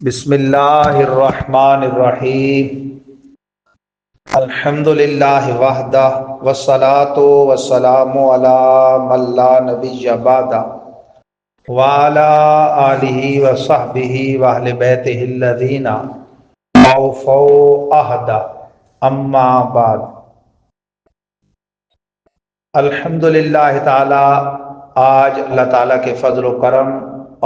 بسم اللہ الرحمن الرحیم الحمد للہ وحدہ والصلاة والسلام علی من لا نبی بعدہ وعلی آلہ وصحبہ واہل بیتہ الذین اوفوا عہدہ اما بعد۔ الحمد للہ تعالی آج اللہ تعالیٰ کے فضل و کرم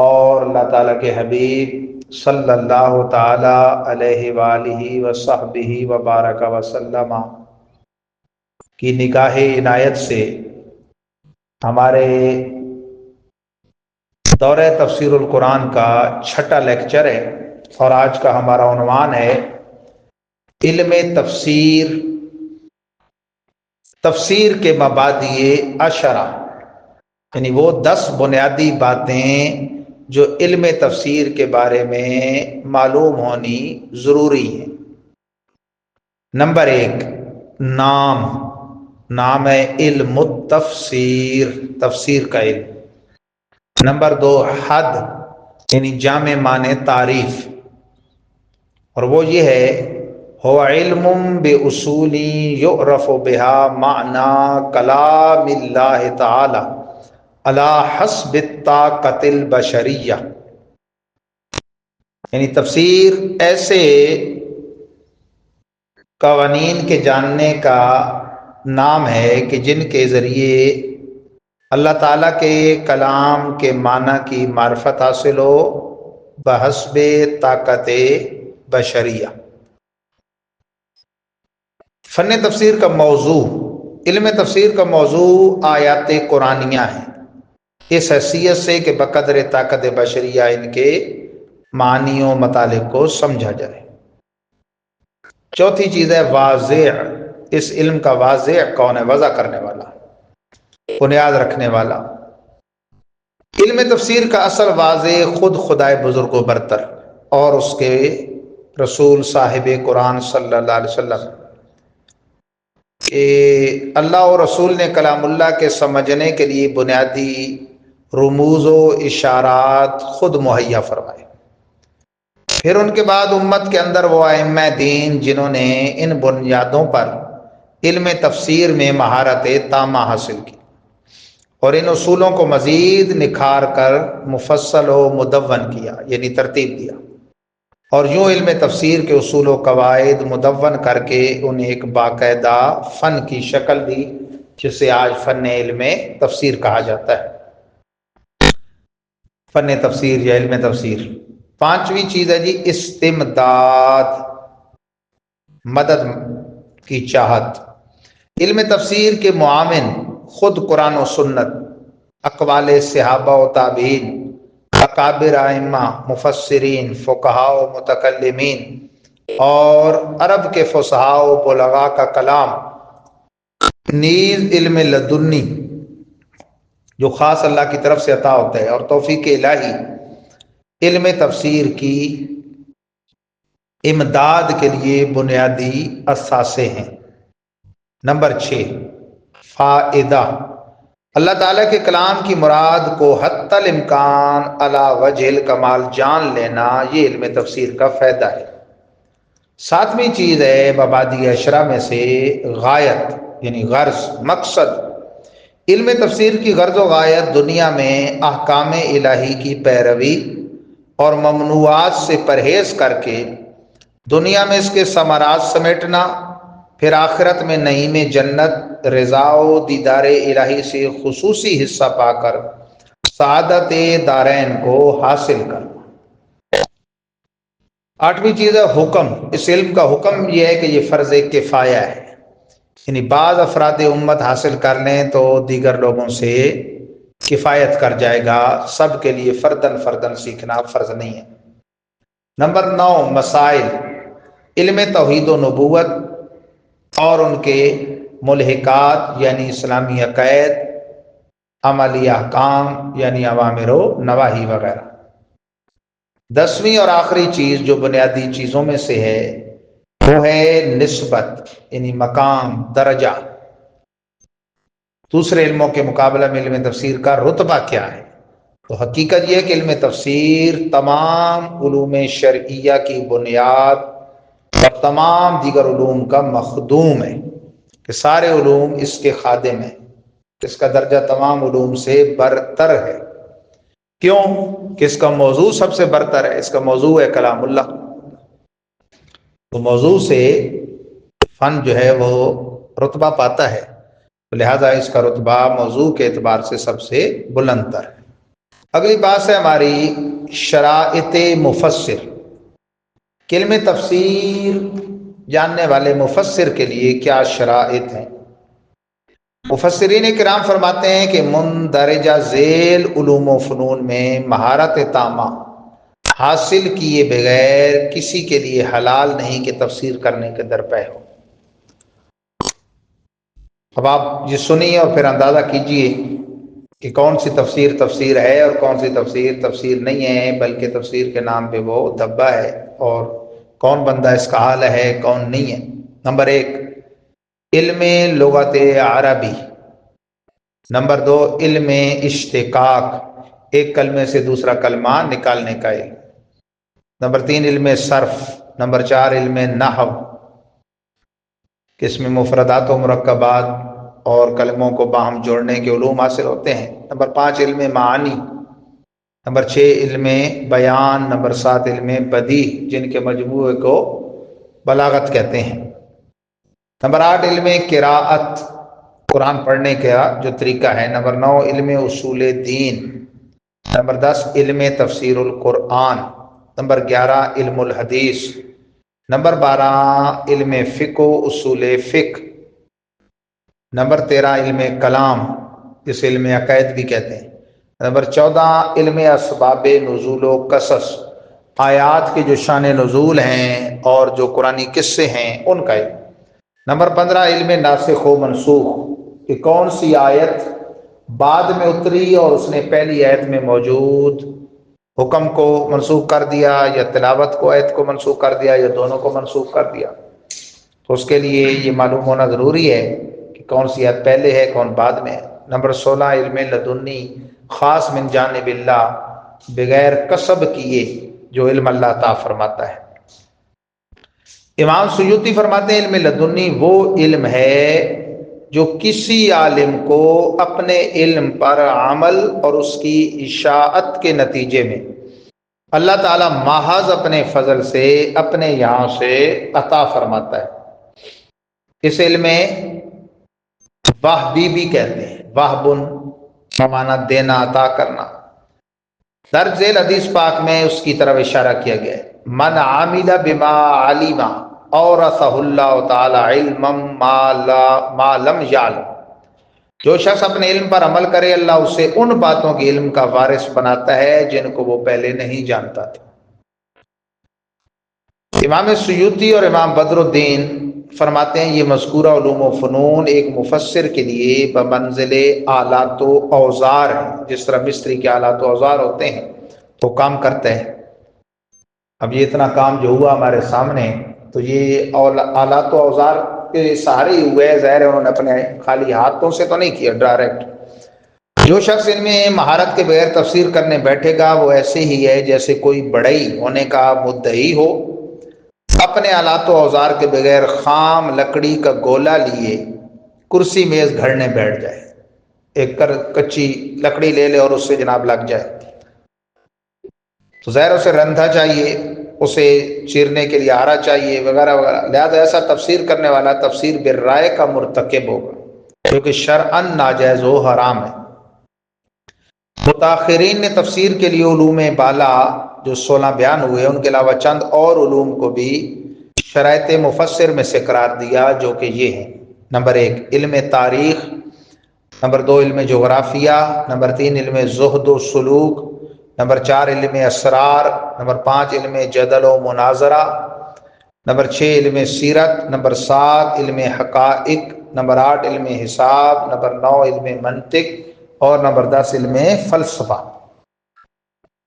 اور اللہ تعالیٰ کے حبیب صلی اللہ تعالی علیہ وآلہ وصحبہ وبارک وسلم کی نگاہ عنایت سے ہمارے دورہ تفسیر القرآن کا چھٹا لیکچر ہے، اور آج کا ہمارا عنوان ہے علم تفسیر، تفسیر کے مبادئ عشرہ، یعنی وہ 10 بنیادی باتیں جو علم تفسیر کے بارے میں معلوم ہونی ضروری ہے۔ نمبر 1، نام ہے علم التفسیر، تفسیر کا علم۔ نمبر 2، حد یعنی جامع معنی تعریف، اور وہ یہ ہے هو علم باصول یعرف بها معنی کلام اللہ تعالی علی حسب الطاقت البشریہ، یعنی تفسیر ایسے قوانین کے جاننے کا نام ہے کہ جن کے ذریعے اللہ تعالیٰ کے کلام کے معنی کی معرفت حاصل ہو بحسب طاقت بشریہ۔ فن تفسیر کا موضوع، علم تفسیر کا موضوع آیات قرآنیہ ہیں، اس حیثیت سے کہ بقدر طاقت بشریہ ان کے معنی و مطالب کو سمجھا جائے۔ چوتھی چیز ہے واضح، اس علم کا واضح کون ہے؟ وضع کرنے والا، بنیاد رکھنے والا۔ علم تفسیر کا اصل واضح خود خدائے بزرگ و برتر اور اس کے رسول صاحب قرآن صلی اللہ علیہ وسلم کہ اللہ اور رسول نے کلام اللہ کے سمجھنے کے لیے بنیادی رموز و اشارات خود مہیا فرمائے، پھر ان کے بعد امت کے اندر وہ ائمہ دین جنہوں نے ان بنیادوں پر علم تفسیر میں مہارت تامہ حاصل کی اور ان اصولوں کو مزید نکھار کر مفصل و مدون کیا، یعنی ترتیب دیا، اور یوں علم تفسیر کے اصول و قواعد مدون کر کے انہیں ایک باقاعدہ فن کی شکل دی، جسے آج فن علم تفسیر کہا جاتا ہے، فن تفسیر یا علم تفسیر۔ پانچویں چیز ہے جی استمداد، مدد کی چاہت۔ علم تفسیر کے معاون خود قرآن و سنت، اقوال صحابہ و تابعین، اکابر ائمہ، مفسرین، فقہاء و متکلمین اور عرب کے فصحاء و بلغاء کا کلام، نیز علم لدنی جو خاص اللہ کی طرف سے عطا ہوتا ہے، اور توفیق الہی علم تفسیر کی امداد کے لیے بنیادی اثاثے ہیں۔ نمبر 6، فائدہ۔ اللہ تعالیٰ کے کلام کی مراد کو حتی الامکان علی وجہ الکمال جان لینا، یہ علم تفسیر کا فائدہ ہے۔ ساتویں چیز ہے مبادئ عشرہ میں سے غایت، یعنی غرض، مقصد۔ علم تفسیر کی غرض و غایت دنیا میں احکام الہی کی پیروی اور ممنوعات سے پرہیز کر کے دنیا میں اس کے ثمرات سمیٹنا، پھر آخرت میں نعیم جنت، رضا و دیدار الہی سے خصوصی حصہ پا کر سعادت دارین کو حاصل کرنا۔ آٹھویں چیز ہے حکم۔ اس علم کا حکم یہ ہے کہ یہ فرض کفایہ ہے، یعنی بعض افراد امت حاصل کر لیں تو دیگر لوگوں سے کفایت کر جائے گا، سب کے لیے فردن فردن سیکھنا فرض نہیں ہے۔ نمبر 9، مسائل۔ علم توحید و نبوت اور ان کے ملحقات یعنی اسلامی عقائد، عملی احکام یعنی اوامر و نواہی وغیرہ۔ 10ویں اور آخری چیز جو بنیادی چیزوں میں سے ہے وہ ہے نسبت، یعنی مقام، درجہ۔ دوسرے علموں کے مقابلہ میں علم تفسیر کا رتبہ کیا ہے؟ تو حقیقت یہ ہے کہ علم تفسیر تمام علوم شرعیہ کی بنیاد اور تمام دیگر علوم کا مخدوم ہے، کہ سارے علوم اس کے خادم ہیں، اس کا درجہ تمام علوم سے برتر ہے۔ کیوں کہ اس کا موضوع سب سے برتر ہے، اس کا موضوع ہے کلام اللہ۔ تو موضوع سے فن جو ہے وہ رتبہ پاتا ہے، تو لہذا اس کا رتبہ موضوع کے اعتبار سے سب سے بلند تر ہے۔ اگلی بات ہے ہماری شرائط مفسر۔ علم تفسیر جاننے والے مفسر کے لیے کیا شرائط ہیں؟ مفسرین کرام فرماتے ہیں کہ مندرجہ ذیل علوم و فنون میں مہارت تامہ حاصل کیے بغیر کسی کے لیے حلال نہیں کہ تفسیر کرنے کے درپے ہو۔ اب آپ یہ سنیے اور پھر اندازہ کیجئے کہ کون سی تفسیر تفسیر ہے اور کون سی تفسیر تفسیر نہیں ہے، بلکہ تفسیر کے نام پہ وہ دھبا ہے، اور کون بندہ اس کا حال ہے کون نہیں ہے۔ نمبر 1 علم لغت عربی، نمبر 2 علم اشتقاق، ایک کلمے سے دوسرا کلمہ نکالنے کا علم، نمبر 3 علم صرف، نمبر 4 علم نحو، کہ اس میں مفردات و مرکبات اور کلموں کو باہم جوڑنے کے علوم حاصل ہوتے ہیں، نمبر 5 علم معانی، نمبر 6 علم بیان، نمبر 7 علم بدیع جن کے مجموعے کو بلاغت کہتے ہیں، نمبر 8 علم قراءت قرآن پڑھنے کا جو طریقہ ہے، نمبر 9 علم اصول دین، نمبر 10 علم تفسیر القرآن، نمبر 11 علم الحدیث، نمبر 12 علم فقہ و اصول فقہ، نمبر 13 علم کلام جسے علم عقائد بھی کہتے ہیں، نمبر 14 علم اسباب نزول و قصص، آیات کے جو شان نزول ہیں اور جو قرآنی قصے ہیں ان کا علم، نمبر 15 علم ناسخ و منسوخ، کہ کون سی آیت بعد میں اتری اور اس نے پہلی آیت میں موجود حکم کو منسوخ کر دیا، یا تلاوت کو آیت کو منسوخ کر دیا، یا دونوں کو منسوخ کر دیا۔ تو اس کے لیے یہ معلوم ہونا ضروری ہے کہ کون سی آیت پہلے ہے کون بعد میں ہے۔ نمبر 16 علم لدنی، خاص من جانب اللہ، بغیر کسب کیے جو علم اللہ عطا فرماتا ہے۔ امام سیوطی فرماتے ہیں علم لدنی وہ علم ہے جو کسی عالم کو اپنے علم پر عمل اور اس کی اشاعت کے نتیجے میں اللہ تعالی محض اپنے فضل سے اپنے یہاں سے عطا فرماتا ہے۔ اس علم میں وہبی بھی کہتے ہیں، وہبن بمعنی دینا، عطا کرنا۔ درج ذیل حدیث پاک میں اس کی طرف اشارہ کیا گیا ہے، من عامل بما علم اورثہ اللہ تعالی علما ما لم یعلم، جو شخص اپنے علم پر عمل کرے اللہ اسے ان باتوں کے علم کا وارث بناتا ہے جن کو وہ پہلے نہیں جانتا تھا۔ امام سیوطی اور امام بدر الدین فرماتے ہیں یہ مذکورہ علوم و فنون ایک مفسر کے لیے بمنزل آلات و اوزار ہیں، جس طرح مستری کے آلات و اوزار ہوتے ہیں تو کام کرتے ہیں۔ اب یہ اتنا کام جو ہوا ہمارے سامنے، تو یہ آلات و اوزار کے سہارے ہی ہوئے، ظاہر ہے انہوں نے اپنے خالی ہاتھوں سے تو نہیں کیا ڈائریکٹ۔ جو شخص ان میں مہارت کے بغیر تفسیر کرنے بیٹھے گا وہ ایسے ہی ہے جیسے کوئی بڑئی ہونے کا مدعی ہو، اپنے آلات و اوزار کے بغیر خام لکڑی کا گولا لیے کرسی میز گھڑنے بیٹھ جائے، ایک کچی لکڑی لے لے اور اس سے جناب لگ جائے، تو ظاہر اسے رندھا چاہیے، اسے چیرنے کے لیے آرا چاہیے وغیرہ وغیرہ، لہذا ایسا تفسیر کرنے والا تفسیر بالرائے کا مرتکب ہوگا، کیونکہ شرعاً ناجائز و حرام ہے۔ متاخرین نے تفسیر کے لیے علوم بالا جو 16 بیان ہوئے ان کے علاوہ چند اور علوم کو بھی شرائط مفسر میں سے قرار دیا، جو کہ یہ ہیں: نمبر 1 علم تاریخ، نمبر 2 علم جغرافیہ، نمبر 3 علم زہد و سلوک، نمبر 4 علم اسرار، نمبر 5 علم جدل و مناظرہ، نمبر 6 علم سیرت، نمبر 7 علم حقائق، نمبر 8 علم حساب، نمبر 9 علم منطق، اور نمبر 10 علم فلسفہ۔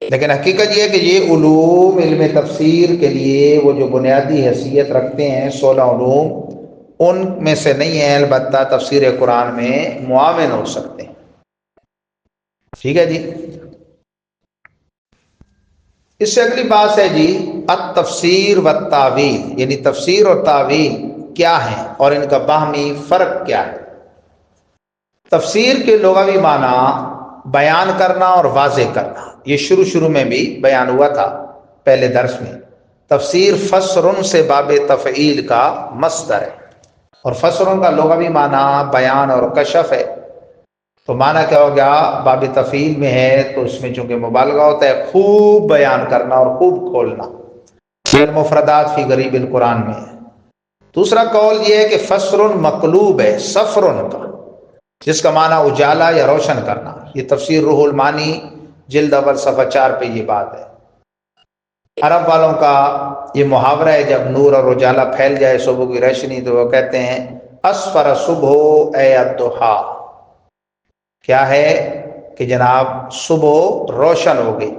لیکن حقیقت یہ ہے کہ یہ علوم علم تفسیر کے لیے وہ جو بنیادی حیثیت رکھتے ہیں، 16 علوم ان میں سے نہیں ہیں، البتہ تفسیر قرآن میں معاون ہو سکتے ہیں۔ ٹھیک ہے جی۔ اس سے اگلی بات ہے جی التفسیر والتاویل، یعنی تفسیر اور تعویل کیا ہیں اور ان کا باہمی فرق کیا ہے۔ تفسیر کے لغوی معنی بیان کرنا اور واضح کرنا، یہ شروع میں بھی بیان ہوا تھا پہلے درس میں۔ تفسیر فسرن سے باب تفعیل کا مصدر ہے، اور فسرن کا لغوی معنی بیان اور کشف ہے۔ تو معنی کیا ہو گیا؟ باب تفعیل میں ہے تو اس میں چونکہ مبالغہ ہوتا ہے، خوب بیان کرنا اور خوب کھولنا۔ المفردات فی غریب القرآن میں ہے۔ دوسرا قول یہ ہے کہ فسرن مقلوب ہے سفرن کا، جس کا معنی اجالا یا روشن کرنا۔ یہ تفسیر روح المانی جلد اول صفحہ 4 پہ یہ بات ہے۔ عرب والوں کا یہ محاورہ ہے، جب نور اور اجالا پھیل جائے صبح کی روشنی تو وہ کہتے ہیں اسفر صبح اے الضحیٰ، کیا ہے کہ جناب صبح روشن ہو گئی۔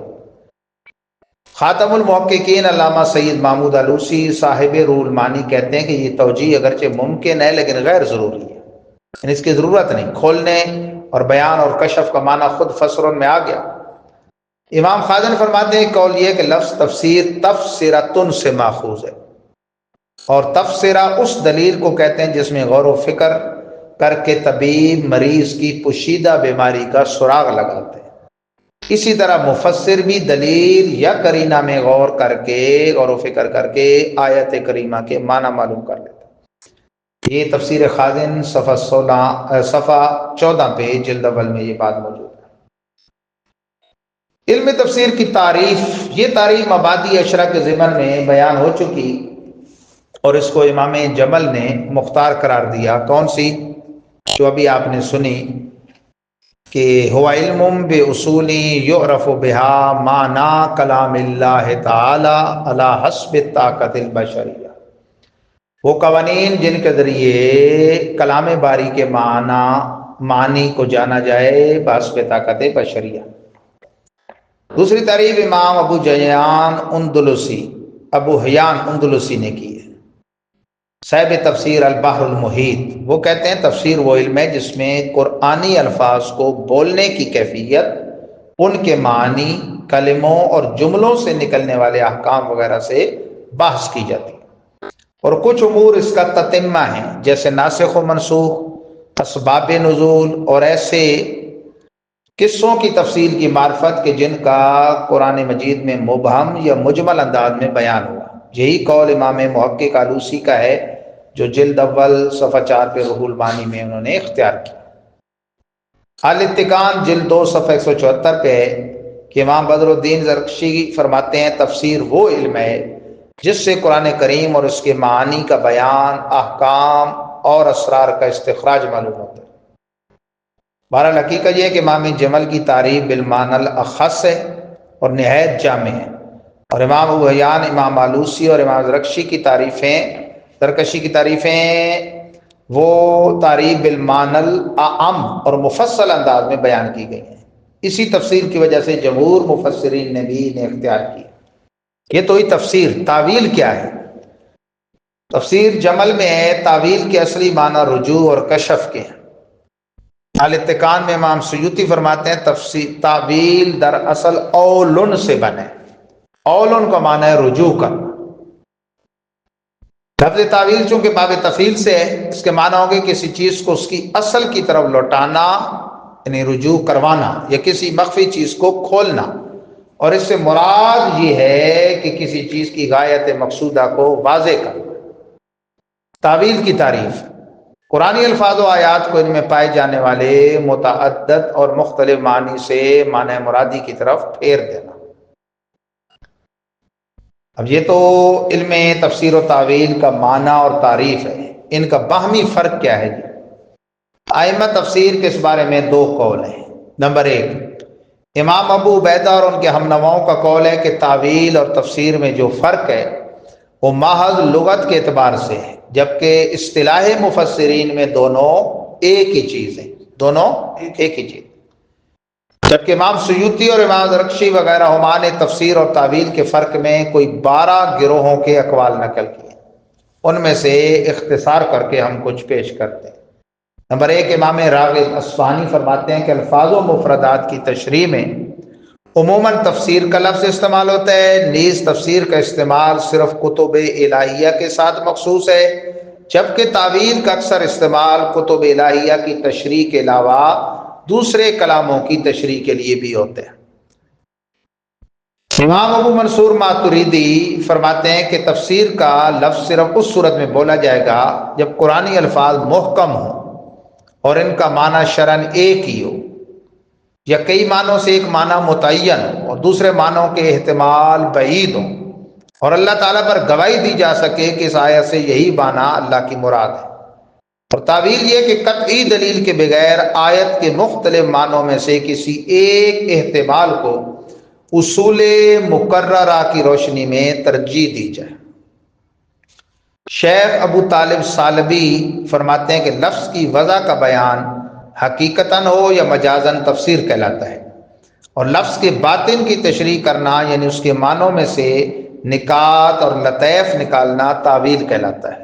خاتم المحققین علامہ سید محمود آلوسی صاحب روح المانی کہتے ہیں کہ یہ توجیہ اگرچہ ممکن ہے لیکن غیر ضروری ہے، یعنی اس کی ضرورت نہیں، کھولنے اور بیان اور کشف کا معنی خود فسرن میں آ گیا۔ امام خازن فرماتے ہیں قول یہ کہ لفظ تفسیر تفسیرتن سے ماخوذ ہے، اور تفسیرہ اس دلیل کو کہتے ہیں جس میں غور و فکر کر کے طبیب مریض کی پوشیدہ بیماری کا سراغ لگاتے ہیں۔ اسی طرح مفسر بھی دلیل یا قرینہ میں غور و فکر کر کے آیت کریمہ کے معنی معلوم کر لیتا ہے۔ یہ تفسیر خازن صفحہ 14 پہ جلد اول میں یہ بات موجود ہے۔ علم تفسیر کی تعریف، یہ تعریف مبادی اشرا کے ضمن میں بیان ہو چکی، اور اس کو امام جمل نے مختار قرار دیا۔ کون سی؟ جو ابھی آپ نے سنی کہ ہوا علم بے اصولی یعرف بہا معنی کلام اللہ تعالی علی حسب طاقت البشریہ، وہ قوانین جن کے ذریعے کلام باری کے معنی کو جانا جائے بحسب طاقت بشریہ۔ دوسری تعریف امام ابو حیان اندلسی نے کی ہے، صاحب تفسیر البحر المحیط۔ وہ کہتے ہیں تفسیر وہ علم ہے جس میں قرآنی الفاظ کو بولنے کی کیفیت، ان کے معنی، کلموں اور جملوں سے نکلنے والے احکام وغیرہ سے بحث کی جاتی ہے، اور کچھ امور اس کا تتمہ ہیں جیسے ناسخ و منسوخ، اسباب نزول، اور ایسے قصوں کی تفصیل کی معرفت کہ جن کا قرآن مجید میں مبہم یا مجمل انداز میں بیان ہوا۔ یہی قول امام محقق آلوسی کا ہے جو جلد اول صفحہ 4 پہ روح المانی میں انہوں نے اختیار کیا۔ الاتقان جلد 2 صفحہ 174 پہ ہے کہ امام بدر الدین زرکشی فرماتے ہیں تفسیر وہ علم ہے جس سے قرآن کریم اور اس کے معانی کا بیان، احکام اور اسرار کا استخراج معلوم ہوتا ہے۔ بہرحال حقیقت یہ ہے کہ امام جمل کی تعریف بالمعنی الاخص ہے اور نہایت جامع ہے، اور امام ابو حیان، امام آلوسی اور امام زرکشی کی تعریفیں وہ تعریف بالمعنی الاعم اور مفصل انداز میں بیان کی گئی ہیں۔ اسی تفسیر کی وجہ سے جمہور مفسرین نے بھی انہیں اختیار کی۔ یہ تو ہی تفسیر۔ تعویل کیا ہے؟ تفسیر جمل میں ہے، تعویل کے اصلی معنی رجوع اور کشف کے ہیں۔ الاتقان میں امام سیوطی فرماتے ہیں تعویل دراصل اولن سے بنے، اولن کا معنی ہے رجوع کرنا۔ لفظ تعویل چونکہ باب تفعیل سے ہے، اس کے معنی ہوگے کسی چیز کو اس کی اصل کی طرف لوٹانا، یعنی رجوع کروانا، یا کسی مخفی چیز کو کھولنا، اور اس سے مراد یہ ہے کہ کسی چیز کی غایت مقصودہ کو واضح کرنا۔ تعویل کی تعریف قرآنی الفاظ و آیات کو ان میں پائے جانے والے متعدد اور مختلف معنی سے معنی مرادی کی طرف پھیر دینا۔ اب یہ تو علم تفسیر و تعویل کا معنی اور تعریف ہے، ان کا باہمی فرق کیا ہے؟ ائمہ تفسیر کے اس بارے میں 2 قول ہیں۔ نمبر 1، امام ابو عبیدہ اور ان کے ہم نواؤں کا قول ہے کہ تعویل اور تفسیر میں جو فرق ہے وہ محض لغت کے اعتبار سے ہے، جبکہ اصطلاح مفسرین میں دونوں ایک ہی چیز ہیں، دونوں ایک ہی چیز۔ جبکہ امام سیوطی اور امام زرکشی وغیرہ ہما نے تفسیر اور تعویل کے فرق میں کوئی 12 گروہوں کے اقوال نقل کیے، ان میں سے اختصار کر کے ہم کچھ پیش کرتے ہیں۔ نمبر 1، امام راغب اصفہانی فرماتے ہیں کہ الفاظ و مفردات کی تشریح میں عموماً تفسیر کا لفظ استعمال ہوتا ہے، نیز تفسیر کا استعمال صرف کتب الہیہ کے ساتھ مخصوص ہے، جبکہ تعویل کا اکثر استعمال کتب الہیہ کی تشریح کے علاوہ دوسرے کلاموں کی تشریح کے لیے بھی ہوتے ہیں۔ امام ابو منصور ماتریدی فرماتے ہیں کہ تفسیر کا لفظ صرف اس صورت میں بولا جائے گا جب قرآنی الفاظ محکم ہوں اور ان کا معنی شرعاً ایک ہی ہو، یا کئی معنوں سے ایک معنی متعین ہو اور دوسرے معنوں کے احتمال بعید ہوں، اور اللہ تعالیٰ پر گواہی دی جا سکے کہ اس آیت سے یہی معنی اللہ کی مراد ہے۔ اور تعویل یہ کہ قطعی دلیل کے بغیر آیت کے مختلف معنوں میں سے کسی ایک احتمال کو اصول مقررہ کی روشنی میں ترجیح دی جائے۔ شیخ ابو طالب سالبی فرماتے ہیں کہ لفظ کی وضع کا بیان حقیقتاً ہو یا مجازاً تفسیر کہلاتا ہے، اور لفظ کے باطن کی تشریح کرنا یعنی اس کے معنوں میں سے نکات اور لطائف نکالنا تعویل کہلاتا ہے۔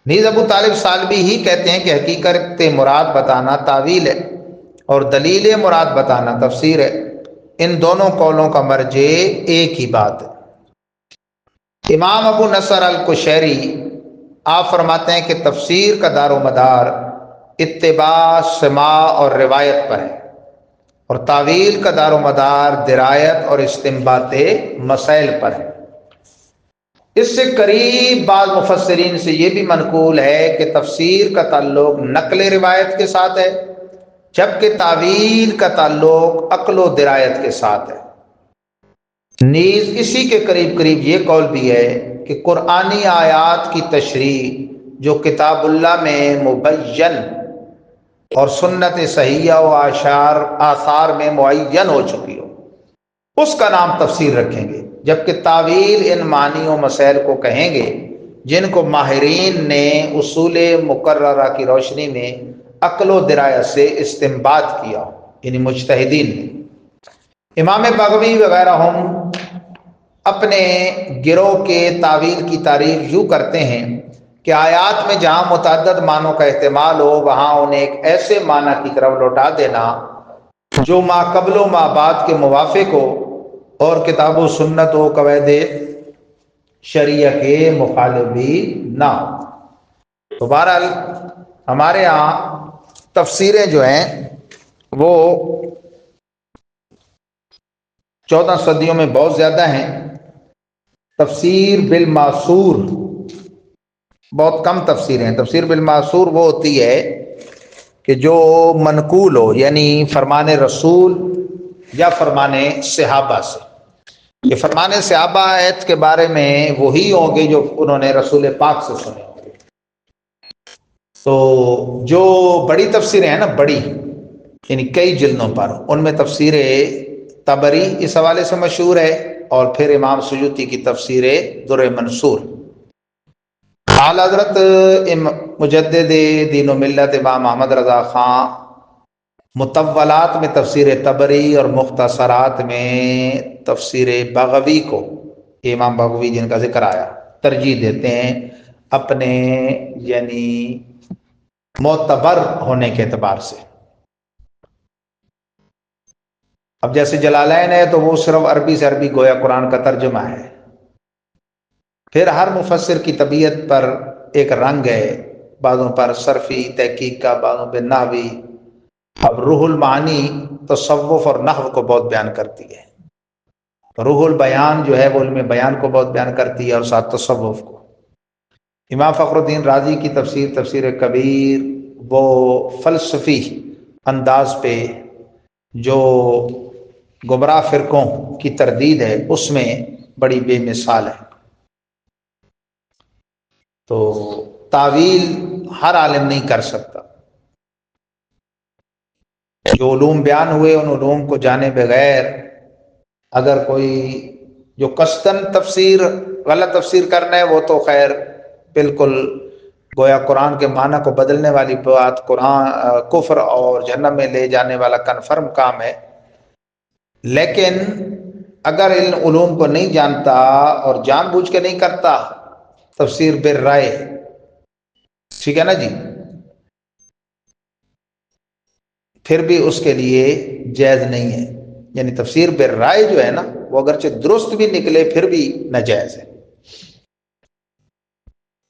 نیز ابو طالب سالبی ہی کہتے ہیں کہ حقیقت مراد بتانا تعویل ہے اور دلیل مراد بتانا تفسیر ہے۔ ان دونوں قولوں کا مرجع ایک ہی بات ہے۔ امام ابو نصر القشیری آپ فرماتے ہیں کہ تفسیر کا دار و مدار اتباع، سماع اور روایت پر ہے، اور تعویل کا دار و مدار درایت اور استنباط مسائل پر ہے۔ اس سے قریب بعض مفسرین سے یہ بھی منقول ہے کہ تفسیر کا تعلق نقل روایت کے ساتھ ہے، جبکہ تعویل کا تعلق عقل و درایت کے ساتھ ہے۔ نیز اسی کے قریب قریب یہ قول بھی ہے کہ قرآنی آیات کی تشریح جو کتاب اللہ میں مبین اور سنت صحیحہ و آثار میں معین ہو چکی ہو، اس کا نام تفسیر رکھیں گے، جبکہ تعویل ان معنی و مسائل کو کہیں گے جن کو ماہرین نے اصول مقررہ کی روشنی میں عقل و درایت سے استنباط کیا، یعنی مجتہدین نے۔ امام بغوی وغیرہ ہم اپنے گروہ کے تعویل کی تعریف یوں کرتے ہیں کہ آیات میں جہاں متعدد معنوں کا احتمال ہو وہاں انہیں ایک ایسے معنی کی طرف لوٹا دینا جو ما قبل و ما بعد کے موافق ہو اور کتاب و سنت و قواعد شریعہ کے مخالف بھی نہ ہو۔ تو بہرحال ہمارے ہاں تفسیریں جو ہیں وہ 14 صدیوں میں بہت زیادہ ہیں۔ تفسیر بالماثور بہت کم تفسیریں ہیں۔ تفسیر بالماثور وہ ہوتی ہے کہ جو منقول ہو، یعنی فرمان رسول یا فرمان صحابہ سے۔ یہ فرمان صحابہ آیت کے بارے میں وہی ہوں گے جو انہوں نے رسول پاک سے سنے ہوں گے۔ تو جو بڑی تفسیریں ہیں نا، بڑی یعنی کئی جلدوں پر، ان میں تفسیر طبری اس حوالے سے مشہور ہے، اور پھر امام سیوطی کی تفسیر در منصور۔ اعلی حضرت مجدد دین و ملت امام احمد رضا خان مطولات میں تفسیر طبری اور مختصرات میں تفسیر بغوی کو، امام بغوی جن کا ذکر آیا، ترجیح دیتے ہیں اپنے یعنی معتبر ہونے کے اعتبار سے۔ اب جیسے جلالین ہے تو وہ صرف عربی سے عربی گویا قرآن کا ترجمہ ہے۔ پھر ہر مفسر کی طبیعت پر ایک رنگ ہے، بعضوں پر صرفی تحقیق کا، بعضوں پہ نحوی۔ اب روح المعانی تصوف اور نحو کو بہت بیان کرتی ہے، روح البیان جو ہے وہ علم بیان کو بہت بیان کرتی ہے، اور ساتھ تصوف کو۔ امام فخر الدین رازی کی تفسیر، تفسیر کبیر، وہ فلسفی انداز پہ جو گمراہ فرقوں کی تردید ہے اس میں بڑی بے مثال ہے۔ تو تعویل ہر عالم نہیں کر سکتا۔ جو علوم بیان ہوئے ان علوم کو جانے بغیر اگر کوئی جو قصداً غلط تفسیر کرنا ہے وہ تو خیر بالکل گویا قرآن کے معنی کو بدلنے والی بات، قرآن کفر اور جہنم میں لے جانے والا کنفرم کام ہے۔ لیکن اگر ان علوم کو نہیں جانتا اور جان بوجھ کے نہیں کرتا، تفسیر بالرائے، ٹھیک ہے نا جی، پھر بھی اس کے لیے جائز نہیں ہے۔ یعنی تفسیر بالرائے جو ہے نا وہ اگرچہ درست بھی نکلے پھر بھی ناجائز ہے.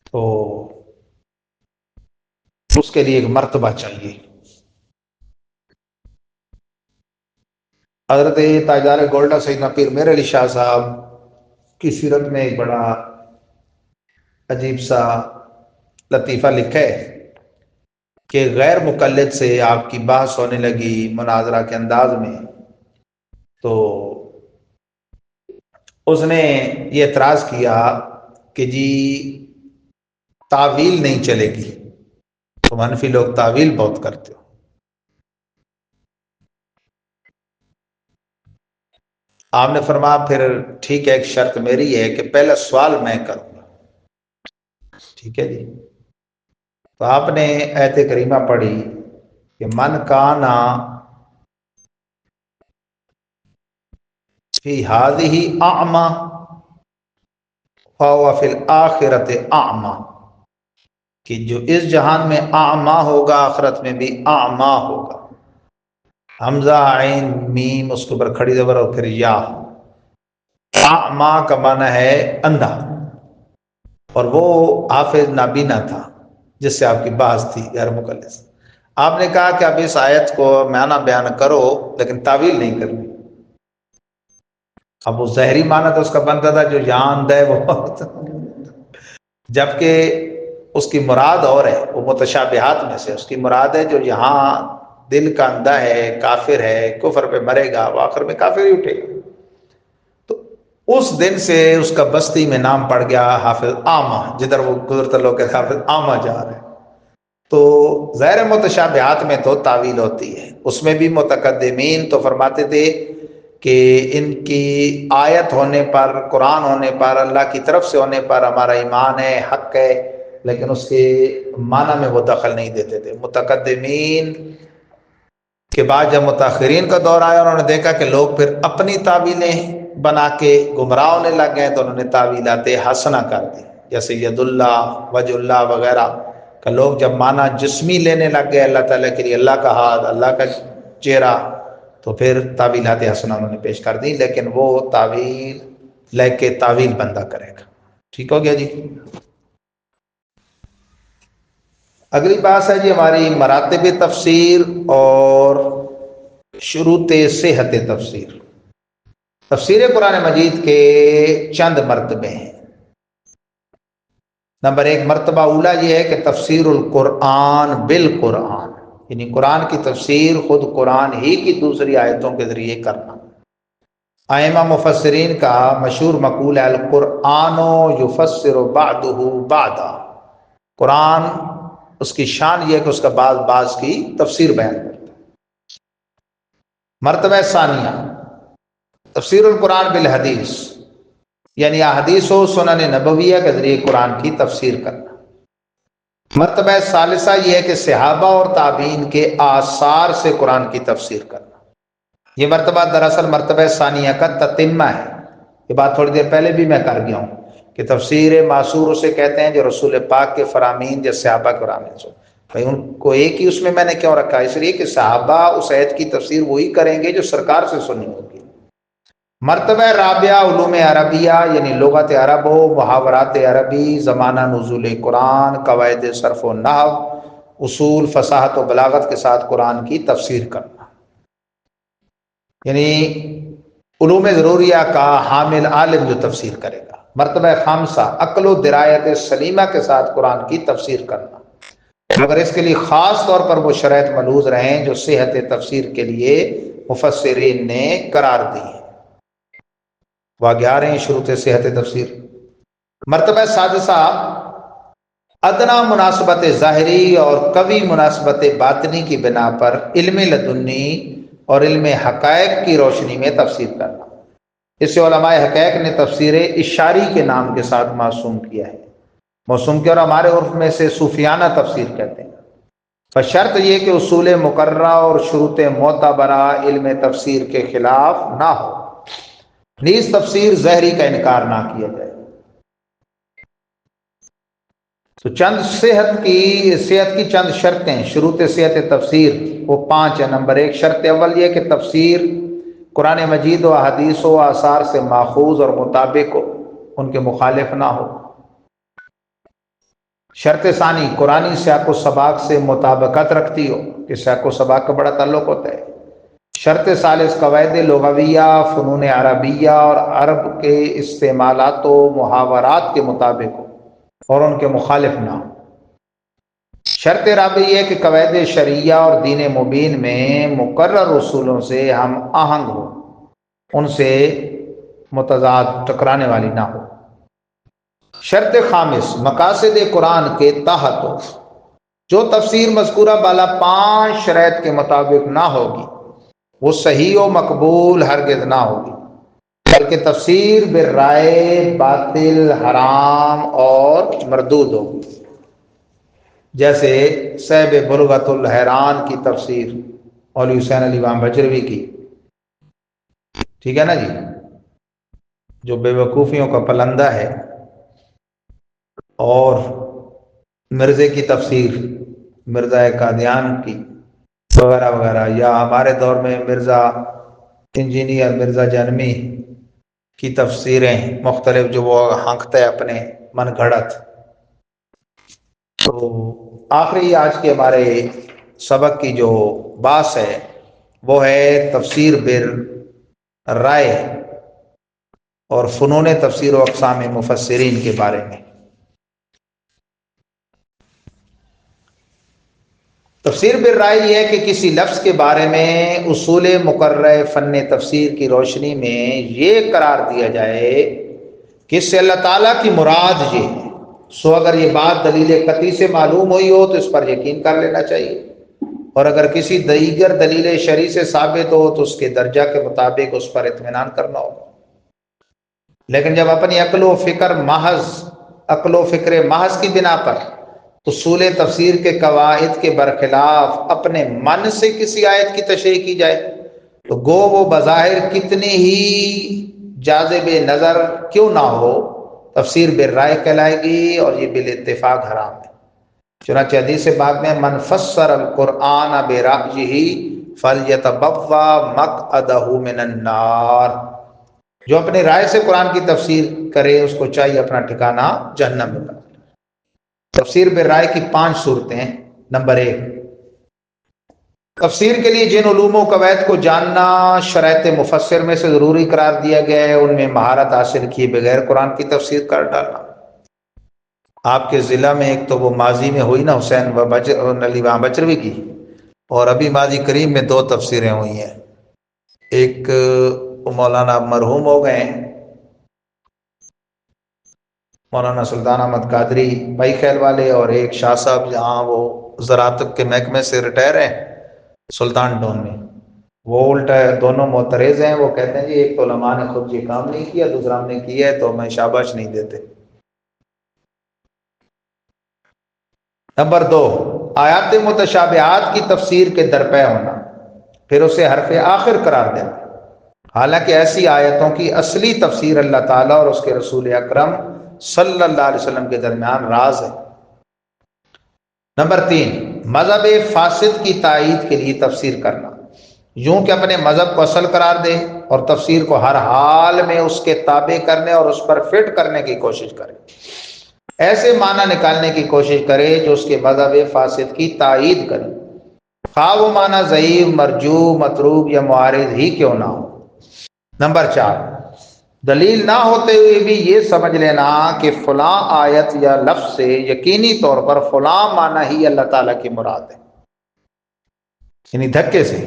تو اس کے لیے ایک مرتبہ چاہیے. حضرت تاجدار گولڈا سیدنا پیر میر علی شاہ صاحب کی سیرت میں ایک بڑا عجیب سا لطیفہ لکھا ہے کہ غیر مقلد سے آپ کی بحث ہونے لگی مناظرہ کے انداز میں، تو اس نے یہ اعتراض کیا کہ جی تعویل نہیں چلے گی، تو حنفی لوگ تعویل بہت کرتے ہو. آپ نے فرمایا پھر ٹھیک ہے، ایک شرط میری ہے کہ پہلا سوال میں کروں گا. ٹھیک ہے جی. تو آپ نے آیت کریمہ پڑھی کہ من کانا فی ہذہ اعمی فہو فی الآخرۃ اعمی، کہ جو اس جہان میں اعمی ہوگا آخرت میں بھی اعمی ہوگا. حمزہ عین میم اس کے اوپر کھڑی زبر اور پھر یا. اعمی کا معنی ہے اندھا، اور وہ حافظ نابینا تھا جس سے آپ کی بحث تھی غیر مقلد سے. آپ نے کہا کہ اب اس آیت کو معنی بیان کرو لیکن تعویل نہیں کرنی. اب وہ ظاہری معنی تو اس کا بنتا تھا جو یہاں اندھا ہے وہ جبکہ اس کی مراد اور ہے، وہ متشابہات میں سے اس کی مراد ہے جو یہاں دل کا اندھا ہے، کافر ہے، کفر پہ مرے گا، وہ آخر میں کافر ہی اٹھے گا. تو اس دن سے اس کا بستی میں نام پڑ گیا حافظ عامہ، جدھر وہ گزرتا لوگ کہتے حافظ عامہ جا رہے ہیں. تو ظاہر متشابہات میں تو تعویل ہوتی ہے. اس میں بھی متقدمین تو فرماتے تھے کہ ان کی آیت ہونے پر، قرآن ہونے پر، اللہ کی طرف سے ہونے پر ہمارا ایمان ہے، حق ہے، لیکن اس کے معنی میں وہ دخل نہیں دیتے تھے. متقدمین کے بعد جب متاخرین کا دور آیا انہوں نے دیکھا کہ لوگ پھر اپنی تعویلیں بنا کے گمراہ ہونے لگ گئے، تو انہوں نے تعویلات حسنہ کر دی، جیسے ید اللہ، وجہ اللہ وغیرہ کا. لوگ جب معنی جسمی لینے لگ گئے اللہ تعالیٰ کے لیے، اللہ کا ہاتھ، اللہ کا چہرہ، تو پھر تعویلات حسنہ انہوں نے پیش کر دی. لیکن وہ تعویل لے کے تعویل بندہ کرے گا. ٹھیک ہو گیا جی. اگلی بات ہے جی ہماری مراتب تفسیر اور شروط صحت تفسیر. تفسیر قرآن مجید کے چند مرتبے ہیں. نمبر ایک مرتبہ اولا یہ ہے کہ تفسیر القرآن بالقرآن، یعنی قرآن کی تفسیر خود قرآن ہی کی دوسری آیتوں کے ذریعے کرنا. ائمہ مفسرین کا مشہور مقول ہے القرآن یفسر بعضہ بعضا، قرآن اس کی شان یہ ہے کہ اس کا بعض کی تفسیر بیان کرتا ہے. مرتبہ ثانیہ تفسیر القرآن بالحدیث، یعنی احادیث و سنن نبویہ کے ذریعے قرآن کی تفسیر کرنا. مرتبہ ثالثہ یہ ہے کہ صحابہ اور تابعین کے آثار سے قرآن کی تفسیر کرنا. یہ مرتبہ دراصل مرتبہ ثانیہ کا تتمہ ہے. یہ بات تھوڑی دیر پہلے بھی میں کر گیا ہوں کہ تفسیر معصور اسے کہتے ہیں جو رسول پاک کے فرامین یا صحابہ کے فرامین سے. بھائی ان کو ایک ہی اس میں نے کیوں رکھا؟ اس لیے کہ صحابہ اس آیت کی تفسیر وہی کریں گے جو سرکار سے سنی ہوگی. مرتبہ رابعہ علوم عربیہ، یعنی لغت عرب و محاورات عربی، زمانہ نزول قرآن، قواعد صرف و نحو، اصول فصاحت و بلاغت کے ساتھ قرآن کی تفسیر کرنا. یعنی علوم ضروریہ کا حامل عالم جو تفسیر کرے گا. مرتبہ خامسہ عقل و درایت سلیمہ کے ساتھ قرآن کی تفسیر کرنا، مگر اس کے لیے خاص طور پر وہ شرائط ملحوظ رہیں جو صحت تفسیر کے لیے مفسرین نے قرار دی ہیں. وہ آگے آ رہے ہیں شروط صحت تفسیر. مرتبہ سادسہ ادنا مناسبت ظاہری اور قوی مناسبت باطنی کی بنا پر علم لدنی اور علم حقائق کی روشنی میں تفسیر کرنا. اس سے علماء حقائق نے تفسیر اشاری کے نام کے ساتھ موسوم کیا ہے. موسوم کیا اور ہمارے عرف میں سے صوفیانہ تفسیر کہتے ہیں. بشرط یہ کہ اصول مقررہ اور شروط معتبرہ علم تفسیر کے خلاف نہ ہو، نیز تفسیر ظاہری کا انکار نہ کیا جائے. تو چند صحت کی چند شرطیں شروط صحت تفسیر وہ 5 ہیں. نمبر 1 شرط اول یہ کہ تفسیر قرآن مجید و احادیث و آثار سے ماخوذ اور مطابق ہو، ان کے مخالف نہ ہو۔ شرط ثانی، قرآنی سیاق و سباق سے مطابقت رکھتی ہو، کہ سیاق و سباق کا بڑا تعلق ہوتا ہے۔ شرط ثالث، قواعد لغویہ، فنون عربیہ اور عرب کے استعمالات و محاورات کے مطابق ہو اور ان کے مخالف نہ ہو۔ شرط رابع یہ کہ قواعد شرعیہ اور دین مبین میں مقرر اصولوں سے ہم آہنگ ہو، ان سے متضاد ٹکرانے والی نہ ہو۔ شرط خامس، مقاصد قرآن کے تحت ہو، جو تفسیر مذکورہ بالا 5 شرائط کے مطابق نہ ہوگی وہ صحیح و مقبول ہرگز نہ ہوگی، بلکہ تفسیر بالرائے باطل، حرام اور مردود ہوگی۔ جیسے صاحب بلغت الحیران کی تفسیر مولوی حسین علی امام بجروی کی، ٹھیک ہے نا جی، جو بے وقوفیوں کا پلندہ ہے، اور مرزے کی تفسیر، مرزا قادیان کی وغیرہ وغیرہ، یا ہمارے دور میں مرزا انجینئر مرزا جانمی کی تفسیریں مختلف جو وہ ہانکتا ہے اپنے من گھڑت۔ تو آخری آج کے ہمارے سبق کی جو باس ہے وہ ہے تفسیر بالرائے اور فنون تفسیر و اقسام مفسرین کے بارے میں۔ تفسیر بالرائے یہ ہے کہ کسی لفظ کے بارے میں اصول مقررہ فن تفسیر کی روشنی میں یہ قرار دیا جائے کہ اس سے اللہ تعالیٰ کی مراد یہ ہے، سو اگر یہ بات دلیل قطعی سے معلوم ہوئی ہو تو اس پر یقین کر لینا چاہیے، اور اگر کسی دیگر دلیل شرعی سے ثابت ہو تو اس کے درجہ کے مطابق اس پر اطمینان کرنا ہوگا۔ لیکن جب اپنی عقل و فکر محض کی بنا پر اصول تفسیر کے قواعد کے برخلاف اپنے من سے کسی آیت کی تشریح کی جائے تو گو وہ بظاہر کتنی ہی جاذب نظر کیوں نہ ہو، تفسیر بالرائے کہلائے گی اور یہ بالاتفاق حرام ہے۔ چنانچہ حدیث پاک میں من فسر القرآن برأیہ فلیتبوأ مقعدہ من النار، جو اپنی رائے سے قرآن کی تفسیر کرے اس کو چاہیے اپنا ٹھکانہ جہنم میں بنا۔ تفسیر بالرائے کی 5 صورتیں۔ نمبر 1، تفسیر کے لیے جن علوم و قواعد کو جاننا شرائط مفسر میں سے ضروری قرار دیا گیا ہے ان میں مہارت حاصل کیے بغیر قرآن کی تفسیر کر ڈالنا۔ آپ کے ضلع میں ایک تو وہ ماضی میں ہوئی نا حسین علی بجروی کی، اور ابھی ماضی قریب میں 2 تفسیریں ہوئی ہیں، ایک مولانا مرحوم ہو گئے ہیں مولانا سلطان احمد قادری بھائی خیل والے، اور ایک شاہ صاحب جہاں وہ زراعت کے محکمے سے ریٹائر ہیں سلطان ڈون میں، وہ الٹا دونوں معترض ہیں۔ وہ کہتے ہیں جی ایک تو علماء نے خود یہ کام نہیں کیا، دوسرا ہم نے کیا ہے تو ہمیں شاباش نہیں دیتے۔ نمبر 2، آیات متشابہات کی تفسیر کے درپے ہونا، پھر اسے حرف آخر قرار دینا، حالانکہ ایسی آیتوں کی اصلی تفسیر اللہ تعالیٰ اور اس کے رسول اکرم صلی اللہ علیہ وسلم کے درمیان راز ہے۔ نمبر 3، مذہب فاسد کی تائید کے لیے تفسیر کرنا، یوں کہ اپنے مذہب کو اصل قرار دے اور تفسیر کو ہر حال میں اس کے تابع کرنے اور اس پر فٹ کرنے کی کوشش کرے، ایسے معنی نکالنے کی کوشش کرے جو اس کے مذہب فاسد کی تائید کرے، خواہ وہ معنی ضعیف، مرجو، متروک یا معارض ہی کیوں نہ ہو۔ نمبر 4، دلیل نہ ہوتے ہوئے بھی یہ سمجھ لینا کہ فلاں آیت یا لفظ سے یقینی طور پر فلاں معنی ہی اللہ تعالیٰ کی مراد ہے، یعنی دھکے سے۔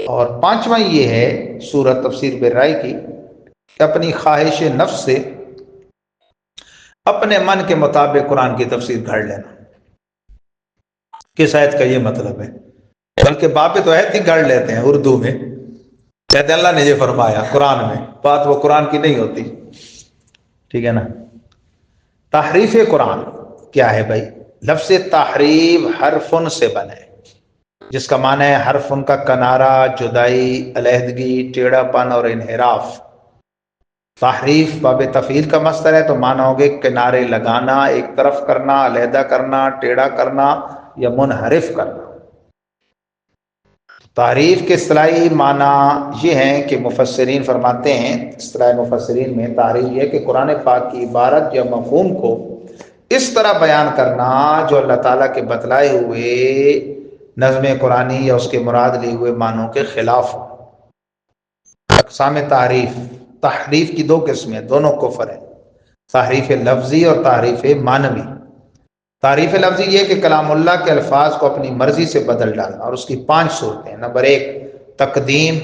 اور 5واں یہ ہے سورت تفسیر بالرائے کی کہ اپنی خواہش نفس سے اپنے من کے مطابق قرآن کی تفسیر گھڑ لینا۔ کس آیت کا یہ مطلب ہے؟ بلکہ باپ تو آیت ہی گھڑ لیتے ہیں اردو میں، کہتے ہیں اللہ نے یہ فرمایا قرآن میں، بات وہ قرآن کی نہیں ہوتی، ٹھیک ہے نا۔ تحریف قرآن کیا ہے بھائی؟ لفظ تحریف حرفن سے بنے، جس کا معنی ہے حرفن کا کنارہ، جدائی، علیحدگی، ٹیڑھا پن اور انحراف۔ تحریف باب تفعیل کا مصدر ہے تو معنی ہوگے کنارے لگانا، ایک طرف کرنا، علیحدہ کرنا، ٹیڑھا کرنا یا منحرف کرنا۔ تعریف کے اصطلاحی معنی یہ ہیں کہ مفسرین فرماتے ہیں، اصطلاح مفسرین میں تعریف یہ کہ قرآن پاک کی عبارت یا مفہوم کو اس طرح بیان کرنا جو اللہ تعالیٰ کے بتلائے ہوئے نظم قرآنی یا اس کے مراد لیے ہوئے معنوں کے خلاف ہو۔ اقسام تعریف، تحریف کی دو قسمیں، دونوں کفر ہیں، تحریف لفظی اور تحریف معنوی۔ تعریف لفظی یہ کہ کلام اللہ کے الفاظ کو اپنی مرضی سے بدل ڈالنا، اور اس کی 5 صورتیں ہیں۔ نمبر 1 تقدیم،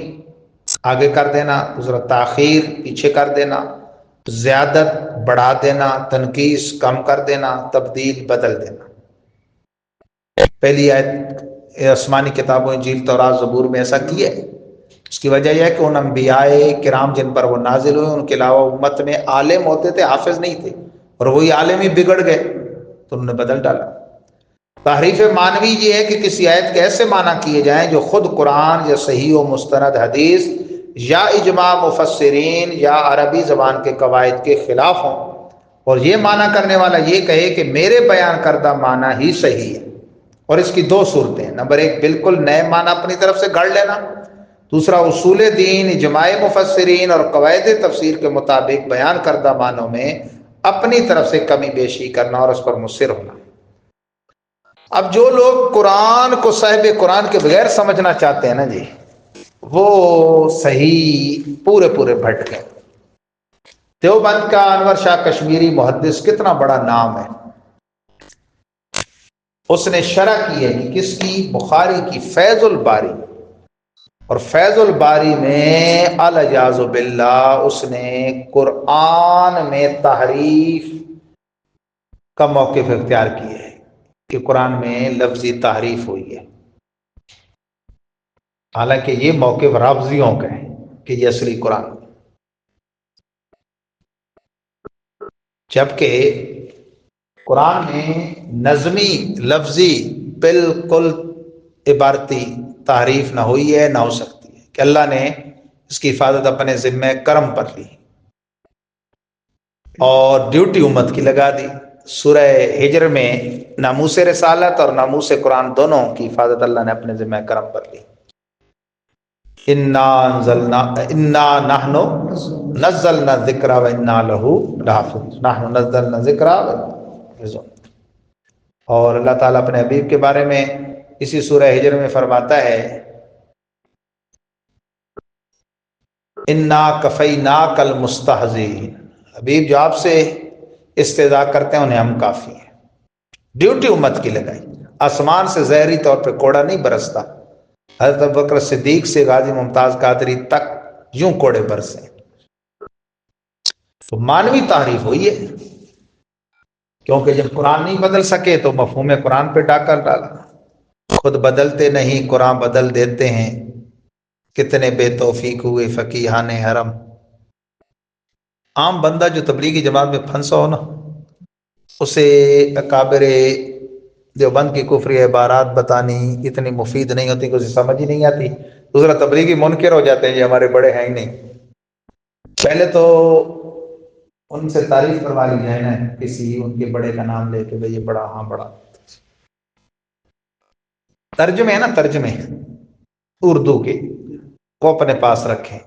آگے کر دینا، دوسرا تاخیر، پیچھے کر دینا، زیادت، بڑھا دینا، تنقیص، کم کر دینا، تبدیل، بدل دینا۔ پہلی آیت آسمانی کتابوں انجیل تورات زبور میں ایسا کیا ہے۔ اس کی وجہ یہ ہے کہ ان انبیاء کرام جن پر وہ نازل ہوئے ان کے علاوہ امت میں عالم ہوتے تھے، حافظ نہیں تھے، اور وہی عالم ہی بگڑ گئے تو انہوں نے بدل ڈالا۔ تحریف معنوی یہ ہے کہ کسی آیت کے ایسے معنی کیے جائیں جو خود قرآن یا صحیح و مستند حدیث یا اجماع مفسرین یا عربی زبان کے قواعد کے خلاف ہوں، اور یہ معنی کرنے والا یہ کہے کہ میرے بیان کردہ معنی ہی صحیح ہے۔ اور اس کی 2 صورتیں ہیں۔ نمبر 1 بالکل نئے معنی اپنی طرف سے گھڑ لینا، دوسرا اصول دین، اجماع مفسرین اور قواعد تفسیر کے مطابق بیان کردہ معنوں میں اپنی طرف سے کمی بیشی کرنا اور اس پر مصر ہونا۔ اب جو لوگ قرآن کو صاحب قرآن کے بغیر سمجھنا چاہتے ہیں نا جی، وہ صحیح پورے بھٹ گئے۔ دیوبند کا انور شاہ کشمیری محدث کتنا بڑا نام ہے، اس نے شرح کی ہے کہ کس کی؟ بخاری کی فیض الباری، اور فیض الباری میں الاعوذ باللہ اس نے قرآن میں تحریف کا موقف اختیار کیا ہے کہ قرآن میں لفظی تحریف ہوئی ہے، حالانکہ یہ موقف رافضیوں کا ہے کہ یہ اصلی قرآن، جبکہ قرآن میں نظمی لفظی بالکل عبارتی تحریف نہ ہوئی ہے، نہ ہو سکتی ہے، کہ اللہ نے اس کی حفاظت اپنے ذمہ کرم پر لی اور ڈیوٹی امت کی لگا دی۔ سورہ ہجر میں ناموس رسالت اور ناموس قرآن دونوں کی حفاظت اللہ نے اپنے ذمہ کرم پر لی۔ انا نحن نزلنا الذکر وانا لہ لحافظون، نحن نزلنا الذکر حافظون۔ اور اللہ تعالیٰ اپنے حبیب کے بارے میں اسی سورہ ہجر میں فرماتا ہے انا کفیناک المستہزئین، حبیب جو آپ سے استہزاء کرتے ہیں انہیں ہم کافی ہیں۔ ڈیوٹی امت کی لگائی، آسمان سے ظاہری طور پہ کوڑا نہیں برستا، حضرت ابوبکر صدیق سے غازی ممتاز قادری تک یوں کوڑے برسے، تو مانوی تعریف ہوئی ہے، کیونکہ جب قرآن نہیں بدل سکے تو مفہوم قرآن پہ ڈاکہ ڈالا۔ خود بدلتے نہیں قرآن بدل دیتے ہیں، کتنے بے توفیق ہوئے فقیہان حرم۔ عام بندہ جو تبلیغی جماعت میں پھنسا ہو نا، اسے اکابر دیوبند کی کفری عبارات بتانی اتنی مفید نہیں ہوتی کہ اسے سمجھ ہی نہیں آتی، دوسرا تبلیغی منکر ہو جاتے ہیں یہ ہمارے بڑے ہیں ہی نہیں۔ پہلے تو ان سے تعریف کروا لی جائے نا، کسی ان کے بڑے کا نام لے کے بھئی یہ بڑا، ہاں بڑا، ترجمے ہیں نا، ترجمے اردو کے وہ اپنے پاس رکھیں۔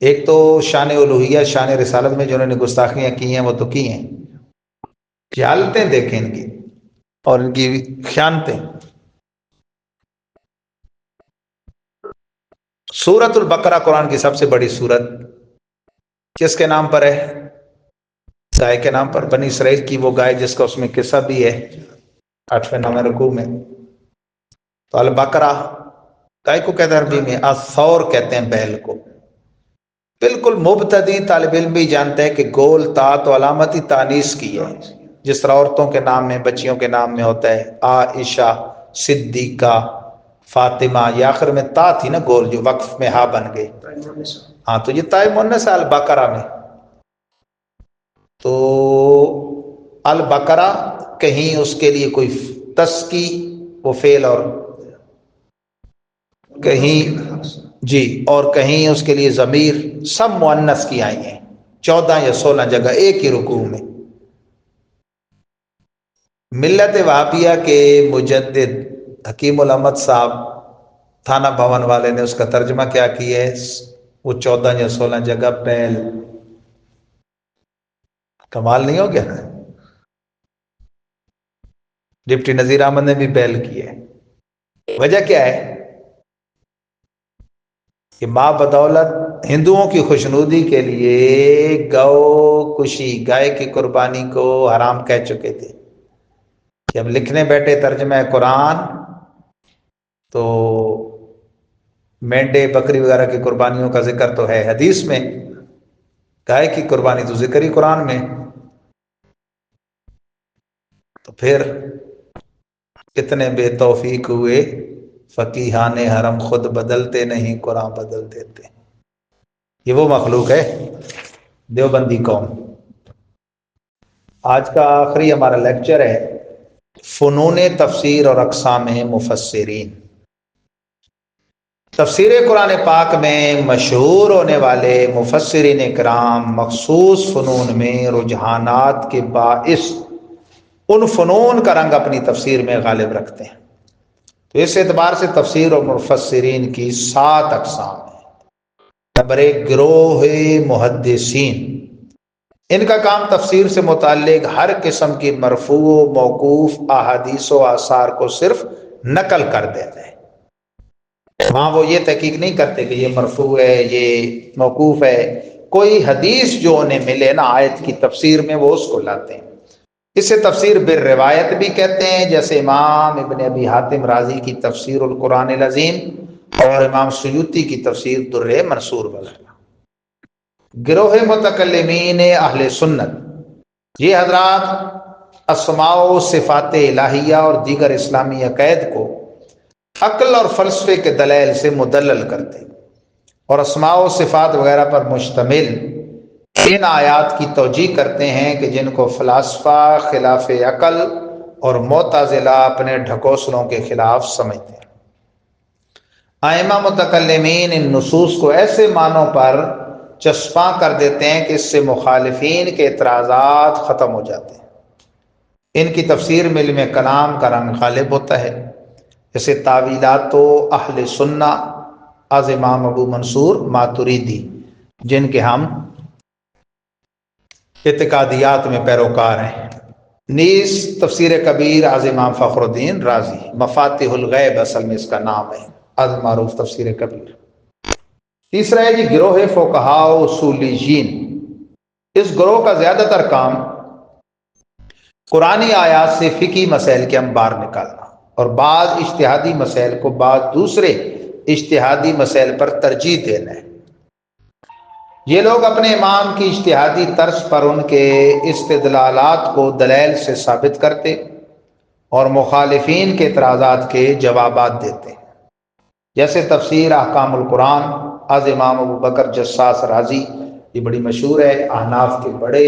ایک تو شان الوہیہ، شان رسالت میں جو انہوں نے گستاخیاں کی ہیں وہ تو کی ہیں، جہالتیں دیکھیں ان کی اور ان کی خیانتیں۔ سورۃ البقرہ قرآن کی سب سے بڑی سورت کس کے نام پر ہے؟ گائے کے نام پر، بنی اسرائیل کی وہ گائے جس کا اس میں قصہ بھی ہے 8ویں 9ویں رکوع میں۔ تو البقرہ گائے کو کہتے ہیں عربی میں، الثور کہتے ہیں بیل کو۔ بالکل مبتدی طالب علم بھی جانتے ہیں کہ گول تا تو علامتی تانیث کی ہے، جس طرح عورتوں کے نام میں، بچیوں کے نام میں ہوتا ہے عائشہ، صدیقہ، فاطمہ، یہ آخر میں تا تھی نا گول جو وقف میں ہا بن گئے، ہاں تو یہ تائے مونس ہے البقرہ میں۔ تو البقرہ کہیں اس کے لیے کوئی تسکی وہ فعل، اور کہیں جی، اور کہیں اس کے لیے ضمیر، سب مؤنث کی آئی ہیں 14 یا 16 جگہ ایک ہی رکوع میں۔ ملت وہابیہ کے مجدد حکیم الامت صاحب تھانہ بھون والے نے اس کا ترجمہ کیا کی ہے؟ وہ 14 یا 16 جگہ بیل. کمال نہیں ہو گیا؟ ڈپٹی نذیر احمد نے بھی بیل کی ہے. وجہ کیا ہے کہ ماں بدولت ہندوؤں کی خوشنودی کے لیے گو کشی، گائے کی قربانی کو حرام کہہ چکے تھے. جب لکھنے بیٹھے ترجمہ قرآن تو مینڈے بکری وغیرہ کی قربانیوں کا ذکر تو ہے حدیث میں، گائے کی قربانی تو ذکر ہی قرآن میں. تو پھر کتنے بے توفیق ہوئے، فقیہان حرم خود بدلتے نہیں قرآن بدل دیتے. یہ وہ مخلوق ہے دیوبندی قوم. آج کا آخری ہمارا لیکچر ہے فنون تفسیر اور اقسام مفسرین. تفسیر قرآن پاک میں مشہور ہونے والے مفسرین کرام مخصوص فنون میں رجحانات کے باعث ان فنون کا رنگ اپنی تفسیر میں غالب رکھتے ہیں. تو اس اعتبار سے تفسیر اور مفسرین کی 7 اقسام ہیں. نمبر 1 گروہ محدثین. ان کا کام تفسیر سے متعلق ہر قسم کی مرفوع و موقوف احادیث و آثار کو صرف نقل کر دیتے ہیں. وہاں وہ یہ تحقیق نہیں کرتے کہ یہ مرفوع ہے یہ موقوف ہے. کوئی حدیث جو انہیں ملے نا آیت کی تفسیر میں وہ اس کو لاتے ہیں. اسے تفسیر بالروایت بھی کہتے ہیں، جیسے امام ابن ابی حاتم رازی کی تفسیر القرآن العظیم اور امام سیوطی کی تفسیر در منصور وغیرہ. گروہ متکلمین اہل سنت، یہ حضرات اسماء و صفات الہیہ اور دیگر اسلامی عقائد کو عقل اور فلسفے کے دلائل سے مدلل کرتے اور اسماء و صفات وغیرہ پر مشتمل ان آیات کی توجیہ کرتے ہیں کہ جن کو فلاسفہ خلاف عقل اور معتزلہ اپنے ڈھکوسلوں کے خلاف سمجھتے ہیں. ائمہ متکلمین ان نصوص کو ایسے معنوں پر چسپاں کر دیتے ہیں کہ اس سے مخالفین کے اعتراضات ختم ہو جاتے ہیں. ان کی تفسیر میں علم کلام کا رنگ غالب ہوتا ہے، جیسے تعویلات و اہل سنہ از امام ابو منصور ماتریدی، جن کے ہم اعتقادیات میں پیروکار ہیں. نیز تفسیر کبیر از امام فخر الدین رازی، مفاتیح الغیب اصل میں اس کا نام ہے، از معروف تفسیر کبیر. تیسرا ہے گروہ فقہاء و اصولیین. اس گروہ کا زیادہ تر کام قرآنی آیات سے فقہی مسائل کے انبار نکالنا اور بعض اجتہادی مسائل کو بعض دوسرے اجتہادی مسائل پر ترجیح دینا ہے. یہ لوگ اپنے امام کی اجتہادی طرز پر ان کے استدلالات کو دلائل سے ثابت کرتے اور مخالفین کے اعتراضات کے جوابات دیتے، جیسے تفسیر احکام القرآن از امام ابو بکر جساس رازی. یہ بڑی مشہور ہے، احناف کے بڑے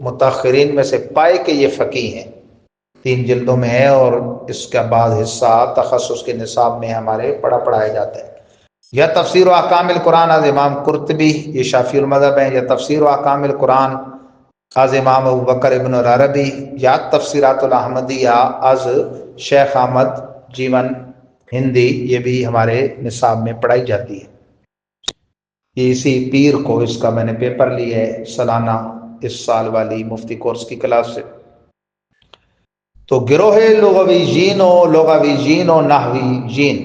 متاخرین میں سے پائے کہ یہ فقیہ ہیں. 3 جلدوں میں ہے اور اس کا بعض حصہ تخصص کے نصاب میں ہمارے پڑھایا جاتا ہے. یا تفسیر و احکام القرآن از امام قرطبی، یہ شافعی المذہب ہیں. یا تفسیر و احکام القرآن از امام ابو بکر ابن العربی. یا تفسیرات الاحمدیہ از شیخ احمد جیون ہندی، یہ بھی ہمارے نصاب میں پڑھائی جاتی ہے. یہ اسی پیر کو اس کا میں نے پیپر لی ہے سالانہ اس سال والی مفتی کورس کی کلاس سے. تو گروہ لغویین و نحویین،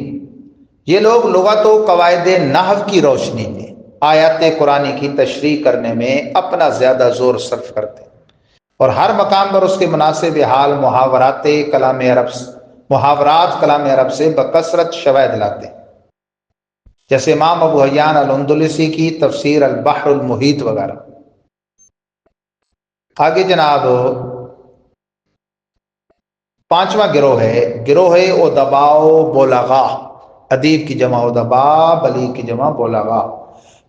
یہ لوگ لغت و قواعد نحو کی روشنی میں آیات قرآنی کی تشریح کرنے میں اپنا زیادہ زور صرف کرتے ہیں اور ہر مقام پر اس کے مناسب حال محاورات کلام عرب سے بکثرت شواہد لاتے ہیں، جیسے امام ابو حیان الاندلسی کی تفسیر البحر المحیط وغیرہ. آگے جناب 5واں گروہ ہے گروہ ادباء و بلغاء. ادیب کی جمع ادبا، بلیغ کی جمع بلغاء.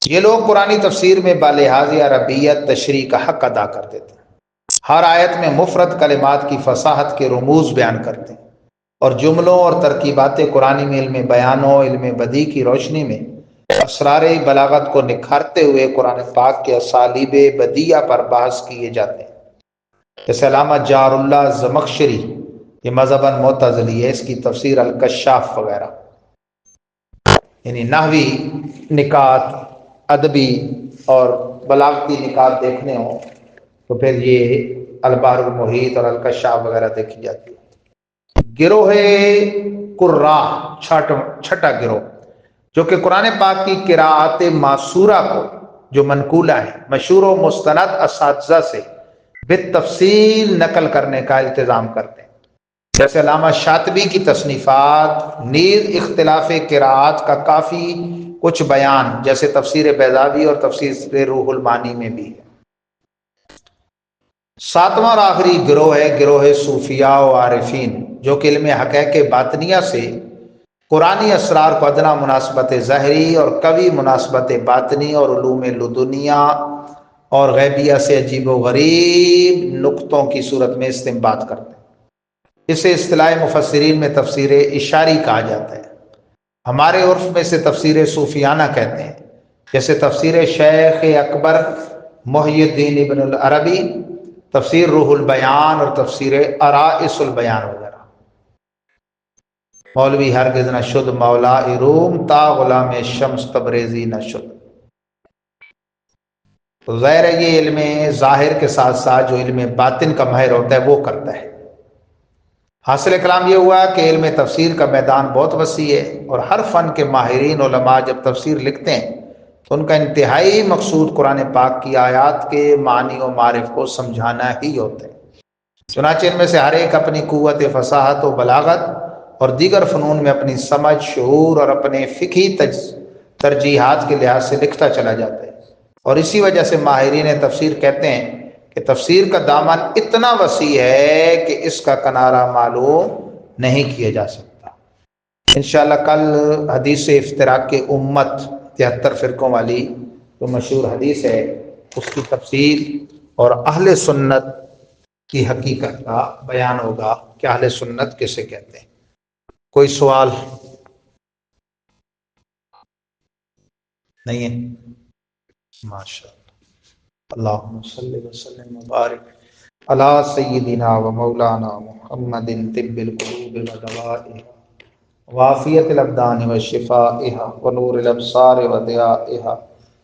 یہ لوگ قرآنی تفسیر میں بالحاظ عربیت تشریح کا حق ادا کر دیتے ہیں. ہر آیت میں مفرد کلمات کی فصاحت کے رموز بیان کرتے ہیں اور جملوں اور ترکیبات قرآنی میں علم بیان و علم بدیع کی روشنی میں اسرار بلاغت کو نکھارتے ہوئے قرآن پاک کے اسالیب بدیعہ پر بحث کیے جاتے ہیں. جیسے علامہ جار اللہ زمخشری، یہ مذہباً معتزلی ہے، اس کی تفسیر الکشاف وغیرہ. یعنی نحوی نکات، ادبی اور بلاغتی نکات دیکھنے ہوں تو پھر یہ البحر المحیط اور الکشاف وغیرہ دیکھی جاتی ہے۔ گروہ قرا، چھٹا گروہ، جو کہ قرآن پاک کی قراءت معصورہ کو جو منقولہ ہے مشہور و مستند اساتذہ سے بالتفصیل نقل کرنے کا التزام کرتے ہیں، جیسے علامہ شاطبی کی تصنیفات نیز اختلاف قراءات کا کافی کچھ بیان، جیسے تفسیر بیضاوی اور تفسیر روح المعانی میں بھی ہے۔ ساتواں اور آخری گروہ ہے گروہ صوفیاء و عارفین، جو کہ علم حقائق باطنیہ سے قرآنی اسرار کو ادنا مناسبت ظاہری اور قوی مناسبت باطنی اور علوم لدنیہ اور غیبیہ سے عجیب و غریب نقطوں کی صورت میں استنباط کرتے ہیں۔ اسے اصطلاح مفسرین میں تفسیر اشاری کہا جاتا ہے، ہمارے عرف میں سے تفسیر صوفیانہ کہتے ہیں، جیسے تفسیر شیخ اکبر محی الدین ابن العربی، تفسیر روح البیان اور تفسیر ارائس البیان وغیرہ۔ مولوی ہرگز نہ شد مولا روم، تا غلام شمس تبریزی نہ شد۔ تو ظاہر ہے یہ علم ظاہر کے ساتھ ساتھ جو علم باطن کا ماہر ہوتا ہے وہ کرتا ہے۔ حاصل کلام یہ ہوا کہ علم تفسیر کا میدان بہت وسیع ہے، اور ہر فن کے ماہرین علماء جب تفسیر لکھتے ہیں تو ان کا انتہائی مقصود قرآن پاک کی آیات کے معنی و معرف کو سمجھانا ہی ہوتا ہے۔ چنانچہ ان میں سے ہر ایک اپنی قوت فصاحت و بلاغت اور دیگر فنون میں اپنی سمجھ، شعور اور اپنے فقہی ترجیحات کے لحاظ سے لکھتا چلا جاتا ہے، اور اسی وجہ سے ماہرین تفسیر کہتے ہیں کہ تفسیر کا دامن اتنا وسیع ہے کہ اس کا کنارہ معلوم نہیں کیا جا سکتا۔ انشاءاللہ کل حدیث افتراق کے امت 73 فرقوں والی جو مشہور حدیث ہے اس کی تفسیر اور اہل سنت کی حقیقت کا بیان ہوگا کہ اہل سنت کسے کہتے ہیں۔ کوئی سوال نہیں ہے؟ ماشاء اللہ۔ اللہم صلی وسلم وبارک علی سیدنا و مولانا محمد طب القلوب و دوائها وعافیت الابدان و شفائها و نور الابصار و ضیائها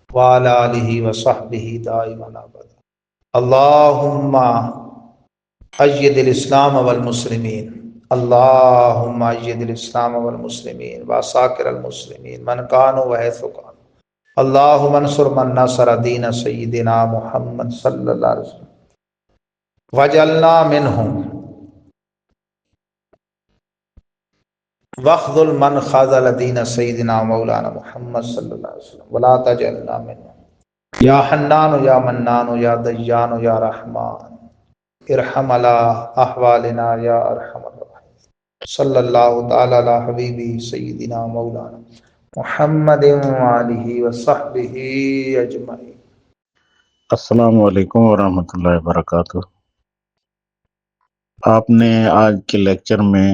وعلی آلہ و صحبہ دائما ابدا۔ اللہم اید الاسلام والمسلمین، اللہم اید الاسلام والمسلمین وعساکر المسلمین من کانوا وحیث کانوا، اللہم انصر من نصر دین سیدنا محمد صلی اللہ علیہ وسلم وجعلنا منہم واخذل من خذل دین سیدنا مولانا محمد صلی اللہ علیہ وسلم ولا تجعلنا منہم یا حنان یا منان یا دیان یا رحمان ارحم علی احوالنا یا ارحم الراحمین صلی اللہ تعالی علی حبیبی سیدنا مولانا محمد وآلہ وصحبہ اجمعین۔ السلام علیکم ورحمۃ اللہ وبرکاتہ۔ آپ نے آج کے لیکچر میں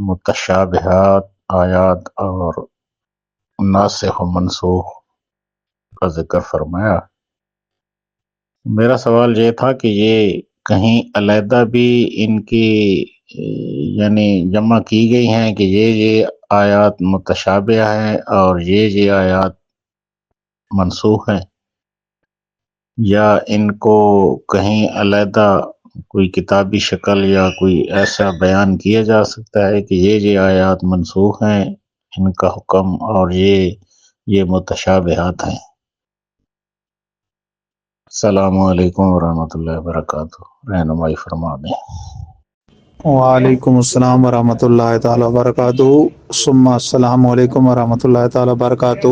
متشابہات آیات اور ناسخ و منسوخ کا ذکر فرمایا۔ میرا سوال یہ تھا کہ یہ کہیں علیحدہ بھی ان کی یعنی جمع کی گئی ہیں کہ یہ آیات متشابہ ہیں اور یہ آیات منسوخ ہیں، یا ان کو کہیں علیحدہ کوئی کتابی شکل یا کوئی ایسا بیان کیا جا سکتا ہے کہ یہ آیات منسوخ ہیں ان کا حکم اور یہ متشابہات ہیں؟ السلام علیکم ورحمۃ اللہ وبرکاتہ، رہنمائی فرما دیں۔ وعلیکم السلام ورحمۃ اللہ تعالی وبرکاتہ، ثم السلام علیکم ورحمۃ اللہ تعالی وبرکاتہ۔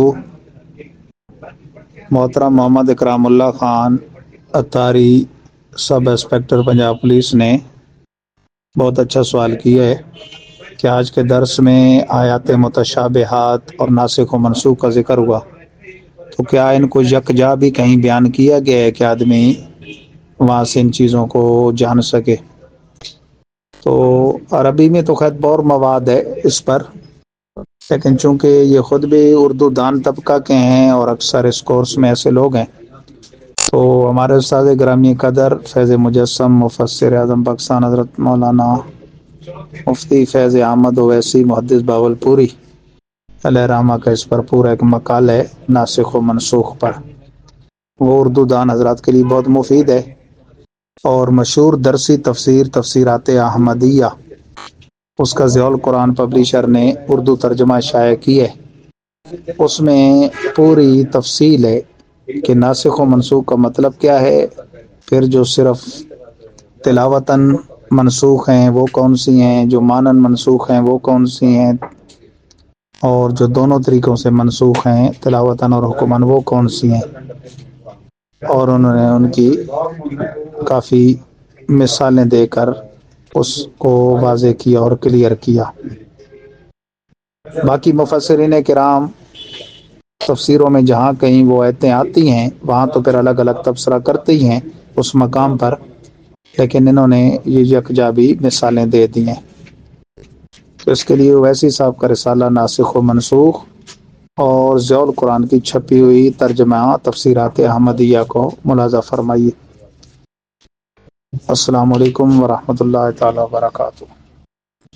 محترم محمد اکرام اللہ خان اتاری، سب انسپکٹر پنجاب پولیس نے بہت اچھا سوال کیا ہے کہ آج کے درس میں آیات متشابہات اور ناسخ و منسوخ کا ذکر ہوا، تو کیا ان کو یکجا بھی کہیں بیان کیا گیا ہے کہ آدمی وہاں سے ان چیزوں کو جان سکے؟ تو عربی میں تو خیر بہت مواد ہے اس پر، لیکن چونکہ یہ خود بھی اردو دان طبقہ کے ہیں اور اکثر اس کورس میں ایسے لوگ ہیں، تو ہمارے استاد گرامی قدر فیض مجسم مفسر اعظم پاکستان حضرت مولانا مفتی فیض احمد اویسی محدث باولپوری، علیہ رحمہ کا اس پر پورا ایک مقال ہے ناسخ و منسوخ پر، وہ اردو دان حضرات کے لیے بہت مفید ہے، اور مشہور درسی تفسیر تفسیرات احمدیہ اس کا ضیاء القرآن پبلیشر نے اردو ترجمہ شائع کی ہے، اس میں پوری تفصیل ہے کہ ناسخ و منسوخ کا مطلب کیا ہے، پھر جو صرف تلاوتاً منسوخ ہیں وہ کون سی ہیں، جو مانن منسوخ ہیں وہ کون سی ہیں، اور جو دونوں طریقوں سے منسوخ ہیں تلاوتاً اور حکماً وہ کون سی ہیں، اور انہوں نے ان کی کافی مثالیں دے کر اس کو واضح کیا اور کلیئر کیا۔ باقی مفسرین کرام تفسیروں میں جہاں کہیں وہ آیتیں آتی ہیں وہاں تو پھر الگ الگ تبصرہ کرتے ہی ہیں اس مقام پر، لیکن انہوں نے یہ یکجا بھی مثالیں دے دی ہیں۔ تو اس کے لیے ویسی صاحب کا رسالہ ناسخ و منسوخ اور ضیاء القرآن کی چھپی ہوئی ترجمہ تفسیرات احمدیہ کو ملاحظہ فرمائیے۔ السلام علیکم ورحمۃ اللہ تعالی وبرکاتہ۔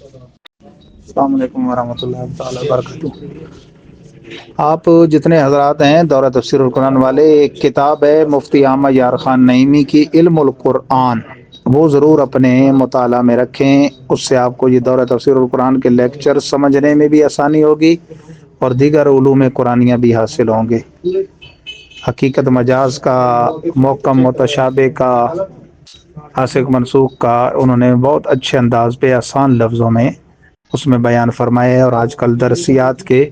السلام علیکم ورحمۃ اللہ تعالی وبرکاتہ۔ آپ جتنے حضرات ہیں دورہ تفسیر القرآن والے، ایک کتاب ہے مفتی احمد یار خان نعیمی کی علم القرآن، وہ ضرور اپنے مطالعہ میں رکھیں، اس سے آپ کو یہ دورہ تفسیر القرآن کے لیکچر سمجھنے میں بھی آسانی ہوگی اور دیگر علوم قرآنیہ بھی حاصل ہوں گے۔ حقیقت مجاز کا، محکم متشابہ کا، ناسخ منسوخ کا انہوں نے بہت اچھے انداز پہ آسان لفظوں میں اس میں بیان فرمائے ہے، اور آج کل درسیات کے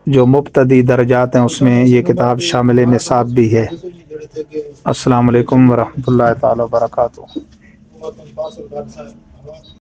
جو مبتدی درجات ہیں اس میں یہ کتاب شامل نصاب بھی ہے۔ السلام علیکم ورحمۃ اللہ تعالی وبرکاتہ۔